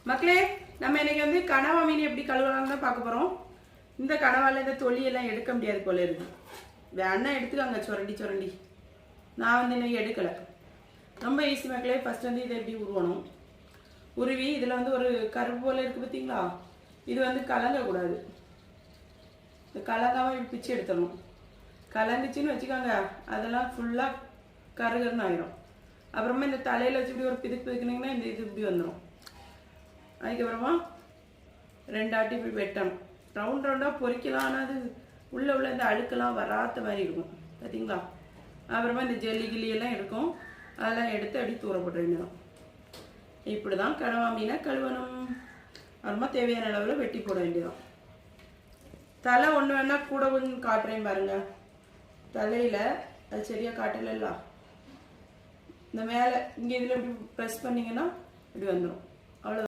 மக்களே, நம்ம இன்னைக்கு வந்து கனவா மீன் எப்படி கழுவலாம்னு தான் பார்க்க போறோம். இந்த கனவால இந்த தொலியெல்லாம் எடுக்க முடியாது போல இருக்கு. வேணா எடுத்துக்காங்க சுரண்டி சுரண்டி. நான் வந்து இன்னைக்கு எடுக்கல. ரொம்ப ஈஸி மக்களே. ஃபர்ஸ்ட் வந்து இதை எப்படி உருவணும். உருவி இதில் வந்து ஒரு கருப்பு போல இருக்கு பார்த்தீங்களா, இது வந்து கலங்கக்கூடாது. இந்த கலங்காமல் இப்படி பிச்சு எடுத்துடணும். கலங்குச்சின்னு வச்சுக்கோங்க, அதெல்லாம் ஃபுல்லாக கருகருன்னு ஆயிரும். அப்புறமா இந்த தலையில் வச்சு இப்படி ஒரு பிதுக்கு பிதுக்குனீங்கன்னா இந்த இது இப்படி வந்துடும். அதுக்கப்புறமா ரெண்டு ஆட்டி இப்படி வெட்டணும். ரவுண்ட் ரவுண்டாக பொறிக்கலாம், ஆனால் அது உள்ள இந்த அழுக்கெல்லாம் வராத மாதிரி இருக்கும் பார்த்தீங்களா. அப்புறமா இந்த ஜெல்லி கிள்ளியெல்லாம் இருக்கும், அதெல்லாம் எடுத்து அப்படி தூர போட்ட வேண்டியதான். இப்படி தான் கனவா மீனை கழுவணும். அப்புறமா தேவையான அளவில் வெட்டி போட வேண்டியதான். தலை ஒன்று வேணால் கூட கொஞ்சம் காட்டுறேன் பாருங்க. தலையில் அது சரியாக காட்டல, இந்த மேலே இங்கே இதில் இப்படி ப்ரெஸ் பண்ணிங்கன்னா இப்படி வந்துடும். அவ்வளோ.